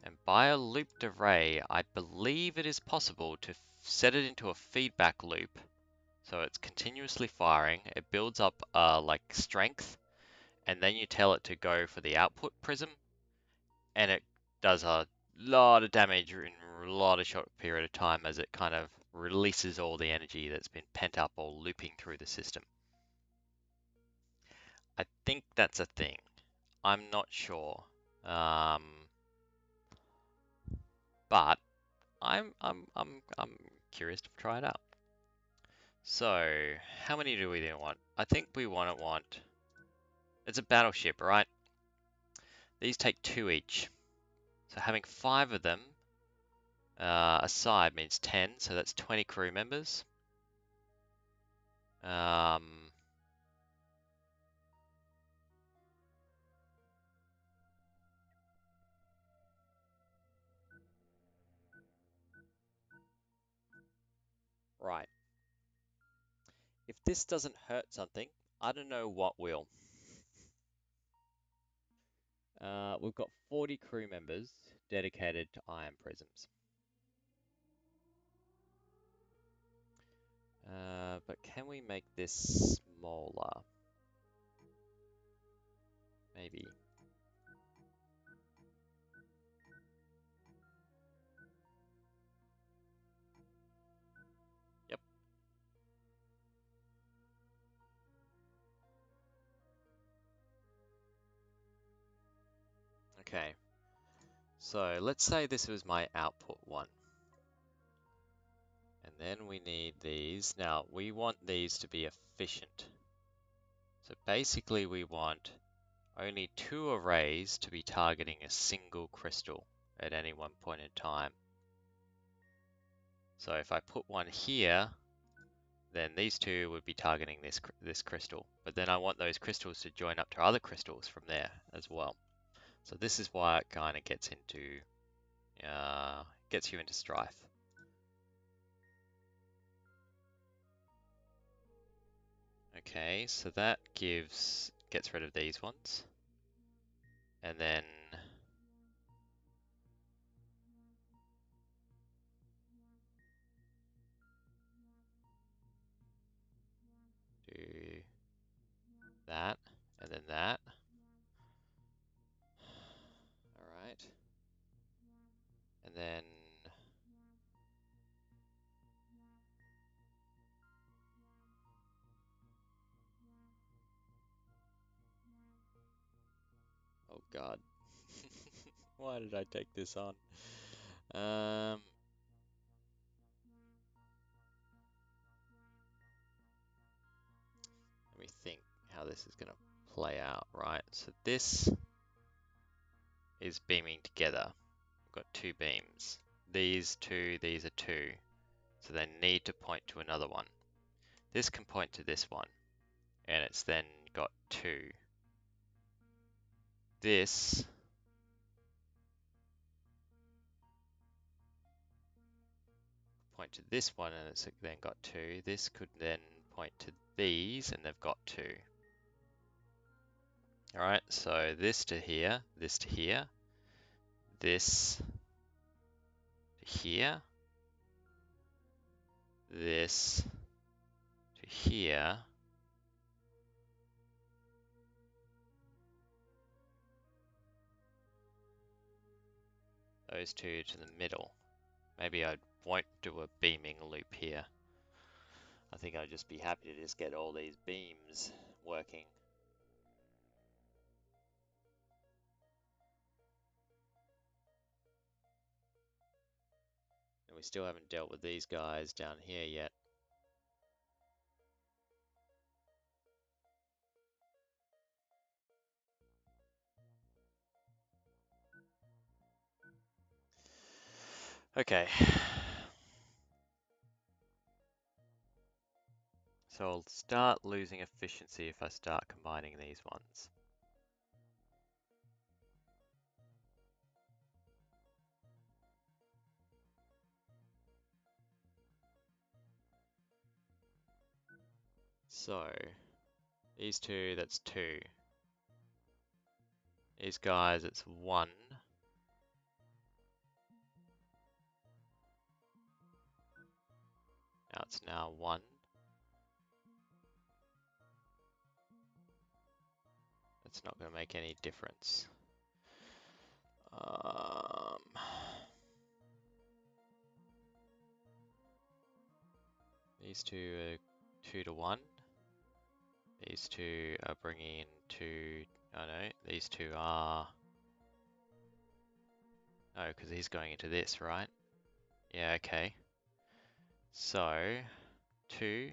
And by a looped array, I believe it is possible to set it into a feedback loop. So it's continuously firing, it builds up like strength, and then you tell it to go for the output prism, and it does a lot of damage in a lot of short period of time as it kind of releases all the energy that's been pent up or looping through the system. I think that's a thing. I'm not sure. But I'm curious to try it out. So, how many do we then want? I think we want. It's a battleship, right? These take 2 each. So having 5 of them aside means 10, so that's 20 crew members. Right. If this doesn't hurt something, I don't know what will. We've got 40 crew members dedicated to iron prisms. But can we make this smaller? Maybe. Yep. Okay. So let's say this was my output one. And then we need these. Now, we want these to be efficient. So basically we want only 2 arrays to be targeting a single crystal at any one point in time. So if I put one here, then these 2 would be targeting this crystal. But then I want those crystals to join up to other crystals from there as well. So this is why it kind of gets you into strife. Okay, so that gets rid of these ones. And then do that, and then that. All right. And then oh God. Why did I take this on? Let me think how this is going to play out, right? So this is beaming together. We've got 2 beams. These are 2. So they need to point to another one. This can point to this one, and it's then got 2. This point to this one, and it's then got 2. This could then point to these, and they've got 2. All right, so this to here, this to here, this to here, this to here, those two to the middle. Maybe I won't do a beaming loop here. I think I'd just be happy to just get all these beams working. And we still haven't dealt with these guys down here yet. Okay. So I'll start losing efficiency if I start combining these ones. So, these two, that's 2. These guys, it's 1. Now it's now 1. That's not going to make any difference. These two are 2 to 1. These two are bringing 2. Oh no, these two are. No, because he's going into this, right? Yeah, okay. So, 2.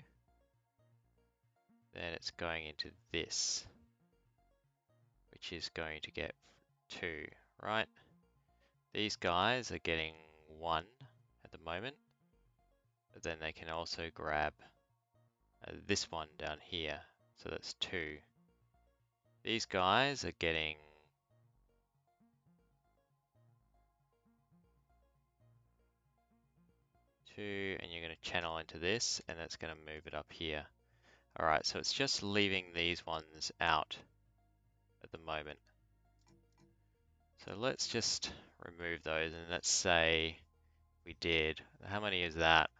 Then it's going into this, which is going to get 2, right? These guys are getting 1 at the moment, but then they can also grab this one down here, so that's 2. These guys are getting 2, and you're going to channel into this, and that's going to move it up here. Alright, so it's just leaving these ones out at the moment. So let's just remove those, and let's say we did. How many is that?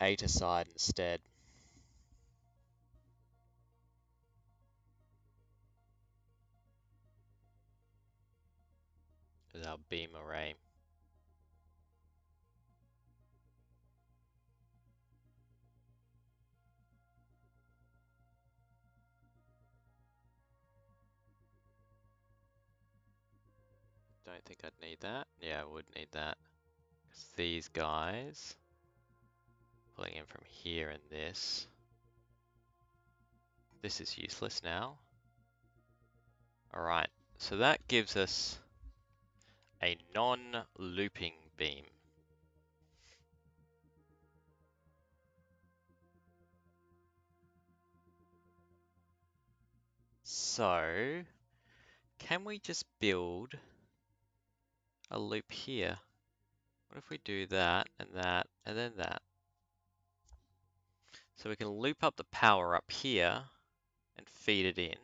8 aside instead. Is our beam array. Don't think I'd need that. Yeah, I would need that. Because these guys, pulling in from here and this is useless now. Alright, so that gives us a non-looping beam. So, can we just build a loop here? What if we do that, and then that? So we can loop up the power up here and feed it in.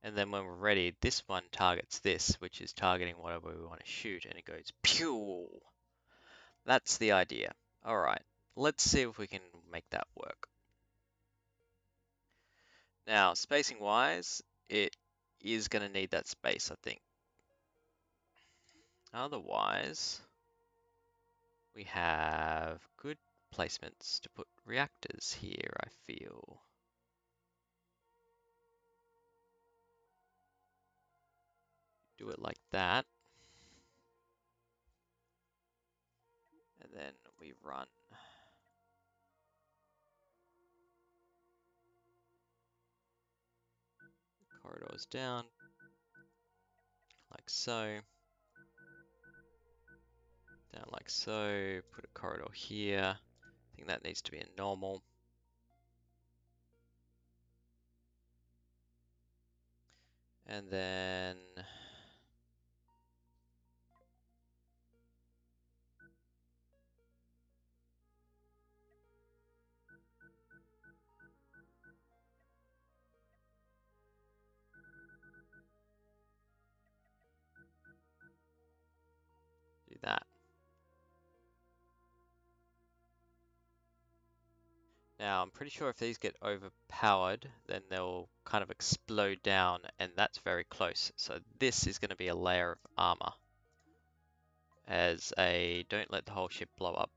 And then when we're ready, this one targets this, which is targeting whatever we want to shoot, and it goes pew! That's the idea. Alright, let's see if we can make that work. Now, spacing wise, it is going to need that space, I think. Otherwise, we have good placements to put reactors here, I feel. Do it like that. And then we run. Corridors down, like so. Down like so, put a corridor here. I think that needs to be a normal. And then do that. Now, I'm pretty sure if these get overpowered, then they'll kind of explode down, and that's very close. So this is going to be a layer of armor as a don't let the whole ship blow up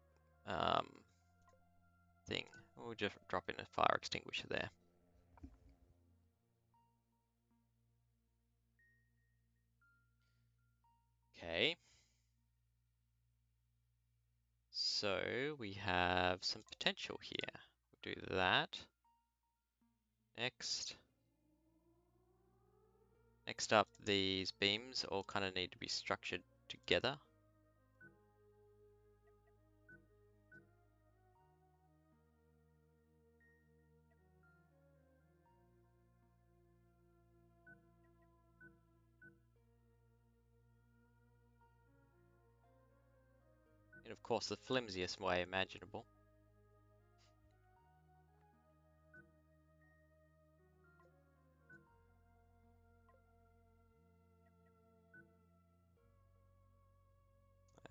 thing. We'll just drop in a fire extinguisher there. Okay. So we have some potential here. We'll do that. Next. Next up, these beams all kind of need to be structured together. In, of course, the flimsiest way imaginable.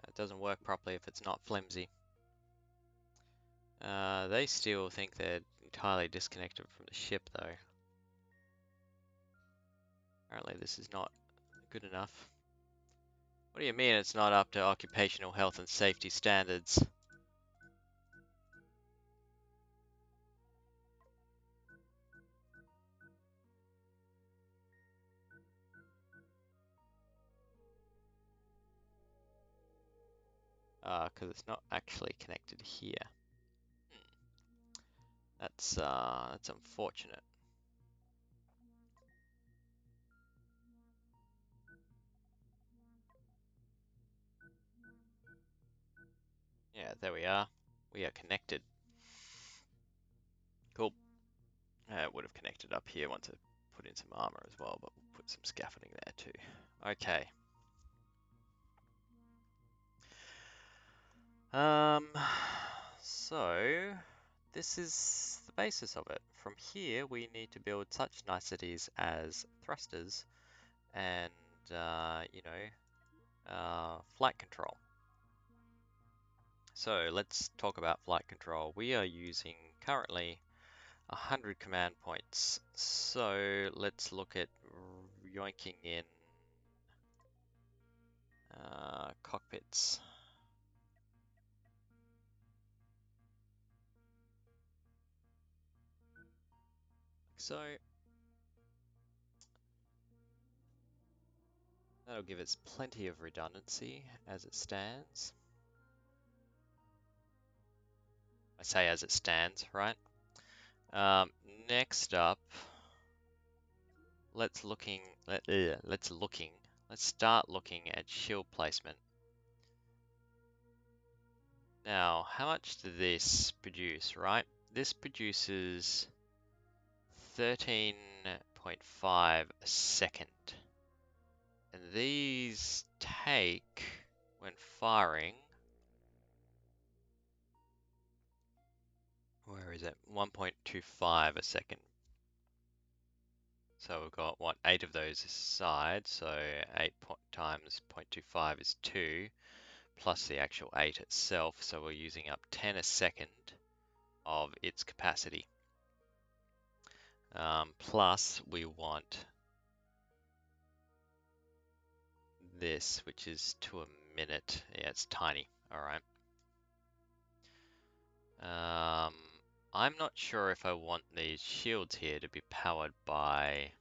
It doesn't work properly if it's not flimsy. They still think they're entirely disconnected from the ship, though. Apparently this is not good enough. What do you mean it's not up to occupational health and safety standards? Because it's not actually connected here. That's unfortunate. Yeah, there we are. We are connected. Cool. It would have connected up here once I put in some armor as well, but we'll put some scaffolding there too. Okay. So this is the basis of it. From here, we need to build such niceties as thrusters and, flight control. So let's talk about flight control. We are using currently 100 command points. So let's look at yoinking in cockpits. So that'll give us plenty of redundancy as it stands. I say as it stands, right? Next up, let's start looking at shield placement. Now, how much does this produce, right? This produces 13.5 a second. And these take, when firing, where is it? 1.25 a second. So we've got, what, 8 of those aside, so 8 times 0.25 is 2, plus the actual 8 itself, so we're using up 10 a second of its capacity. Plus we want this, which is to a minute. Yeah, it's tiny, alright. I'm not sure if I want these shields here to be powered by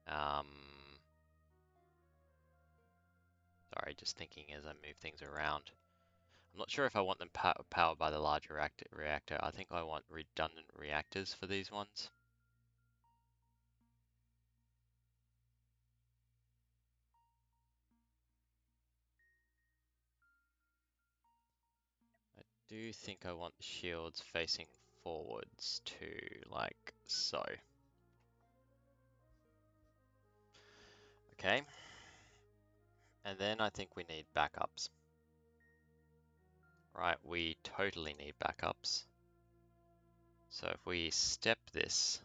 sorry, just thinking as I move things around. I'm not sure if I want them powered by the larger reactor. I think I want redundant reactors for these ones. I do think I want the shields facing forwards too, like so. Okay. And then I think we need backups. Right, we totally need backups. So if we step this,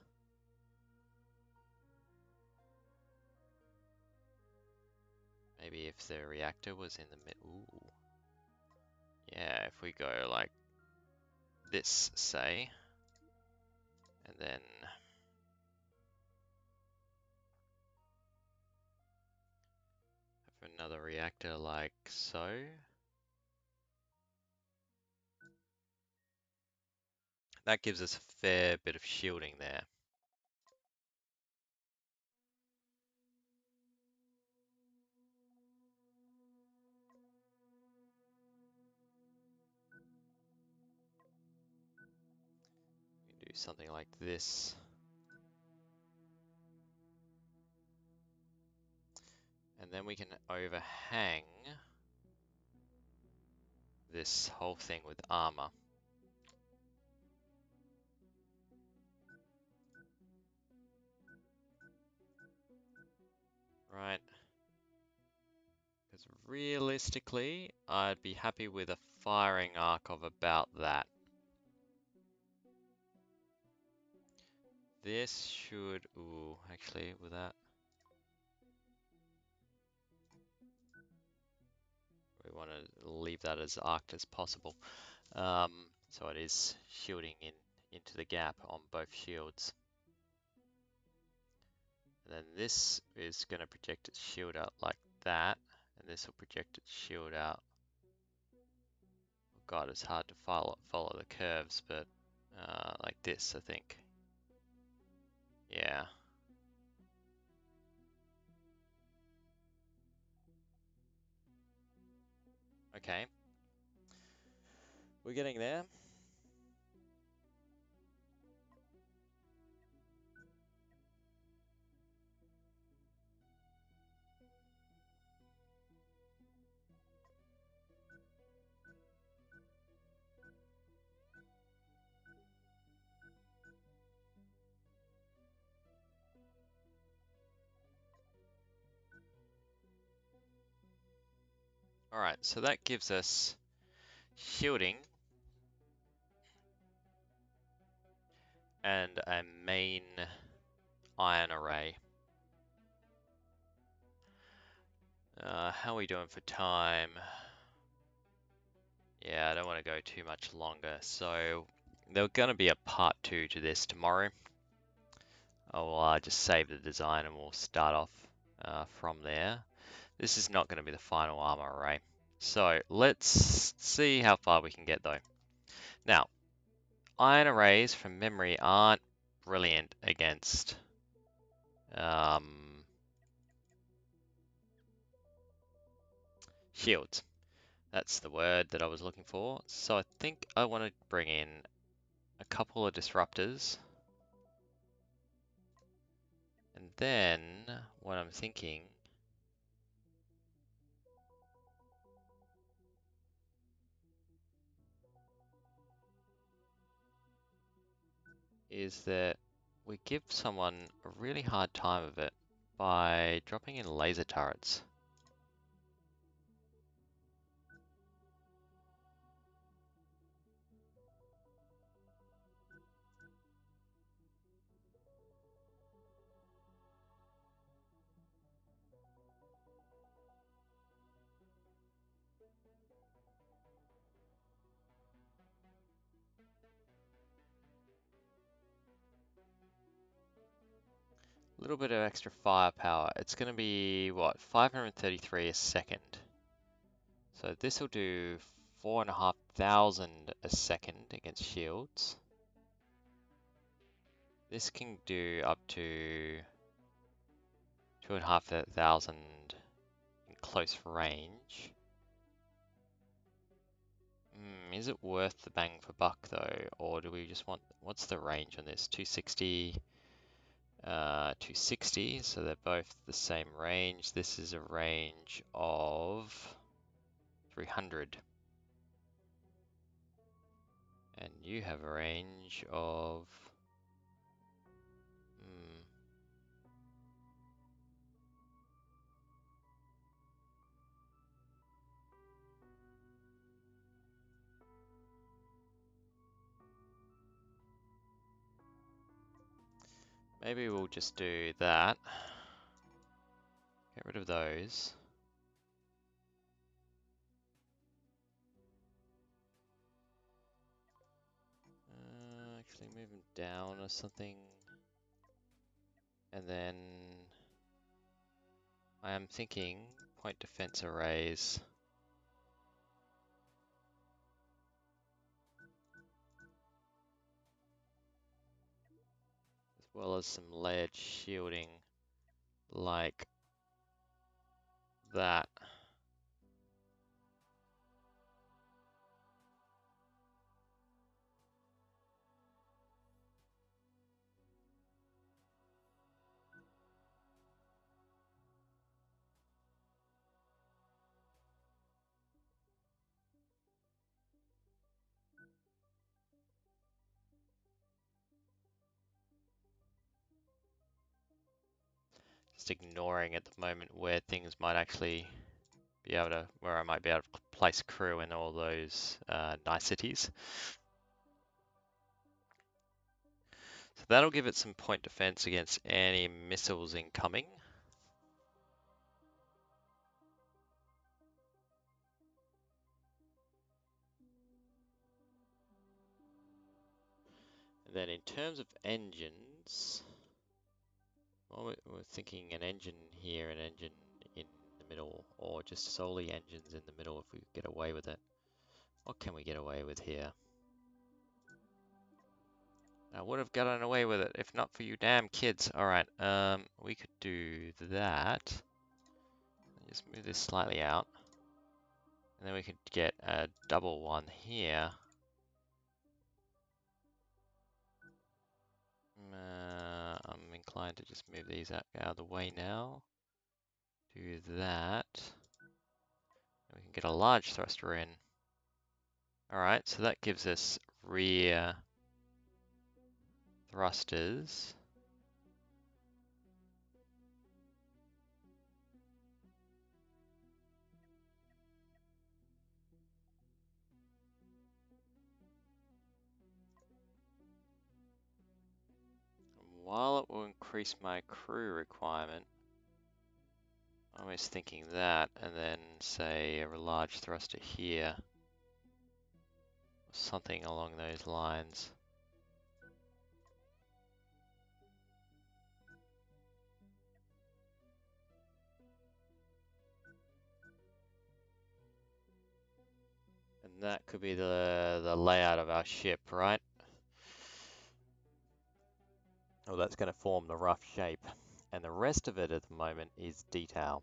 maybe if the reactor was in the middle, Yeah, if we go like this, say, and then have another reactor like so. That gives us a fair bit of shielding there. We can do something like this. And then we can overhang this whole thing with armor. Right? Because realistically, I'd be happy with a firing arc of about that. This should... Ooh, actually, with that... We want to leave that as arced as possible. So it is shielding into the gap on both shields. And then this is going to project its shield out like that. And this will project its shield out. Oh God, it's hard to follow the curves, but like this, I think. Yeah. Okay. We're getting there. Alright, so that gives us shielding and a main iron array. How are we doing for time? Yeah, I don't want to go too much longer. So there's going to be a part 2 to this tomorrow. I'll just save the design and we'll start off from there. This is not going to be the final armor array. So let's see how far we can get though. Now, iron arrays from memory aren't brilliant against shields. That's the word that I was looking for. So I think I want to bring in a couple of disruptors. And then what I'm thinking is that we give someone a really hard time of it by dropping in laser turrets. A little bit of extra firepower. It's going to be, what, 533 a second. So this will do 4,500 a second against shields. This can do up to 2,500 in close range. Is it worth the bang for buck though, or do we just want, what's the range on this? 260, 260, so they're both the same range. This is a range of 300. And you have a range of, maybe we'll just do that. Get rid of those. actually move them down or something. And then I am thinking point defense arrays. As well as some layered shielding like that. Just ignoring at the moment where things might actually be able to, where I might be able to place crew in all those niceties. So that'll give it some point defense against any missiles incoming. And then in terms of engines, well, we're thinking an engine here, an engine in the middle, or just solely engines in the middle if we get away with it. What can we get away with here? I would have gotten away with it if not for you damn kids. Alright, we could do that. Just move this slightly out. And then we could get a double one here. I'm inclined to just move these out of the way now. Do that. And we can get a large thruster in. Alright, so that gives us rear thrusters. And while it will increase my crew requirement, I'm always thinking that, and then say a large thruster here. Something along those lines. And that could be the layout of our ship, right? Well, that's going to form the rough shape. And the rest of it at the moment is detail.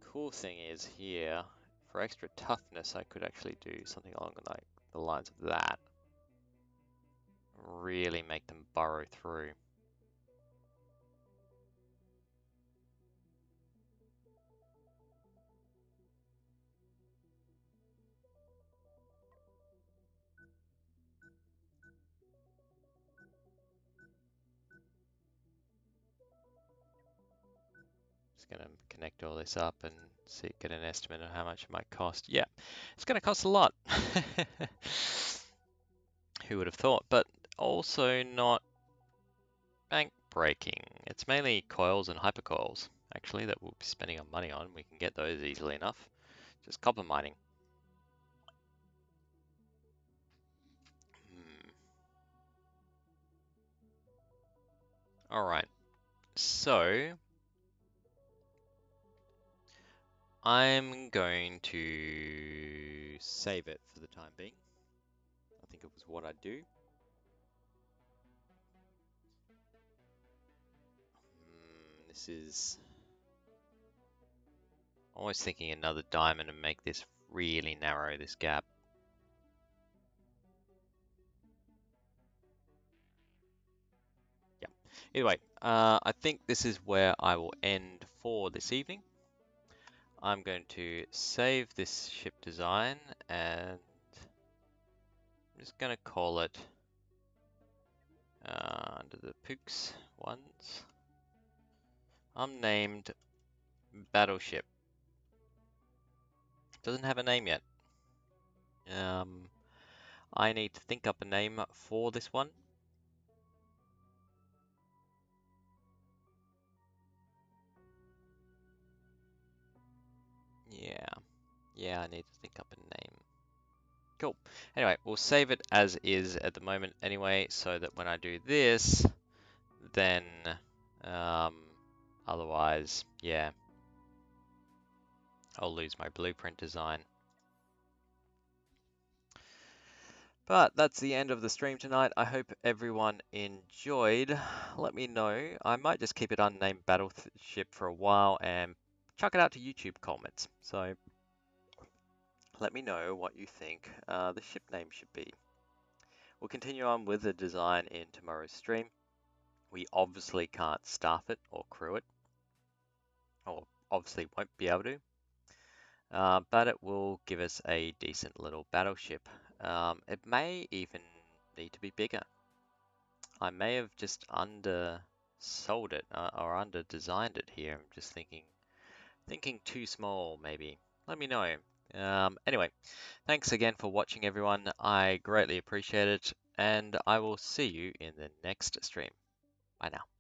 The cool thing is here, for extra toughness, I could actually do something along like the lines of that. Really make them burrow through. Just going to connect all this up and see, get an estimate of how much it might cost. Yeah, it's going to cost a lot. Who would have thought? But also not bank breaking. It's mainly coils and hypercoils, actually, that we'll be spending our money on. We can get those easily enough. Just copper mining. Alright, so I'm going to save it for the time being. I think it was what I'd do. This is almost thinking another diamond and make this really narrow, this gap. Yeah. Either way, I think this is where I will end for this evening. I'm going to save this ship design and I'm just going to call it under the Pooks ones. I'm named Battleship. Doesn't have a name yet. I need to think up a name for this one. Yeah, I need to think up a name. Cool. Anyway, we'll save it as is at the moment anyway, so that when I do this, then um, otherwise, yeah, I'll lose my blueprint design. But that's the end of the stream tonight. I hope everyone enjoyed. Let me know. I might just keep it unnamed Battleship for a while and chuck it out to YouTube comments. So let me know what you think the ship name should be. We'll continue on with the design in tomorrow's stream. We obviously can't staff it or crew it, or obviously won't be able to, but it will give us a decent little battleship. It may even need to be bigger. I may have just undersold it or under designed it here. I'm just thinking too small maybe. Let me know. Anyway, thanks again for watching everyone. I greatly appreciate it, and I will see you in the next stream. Bye now.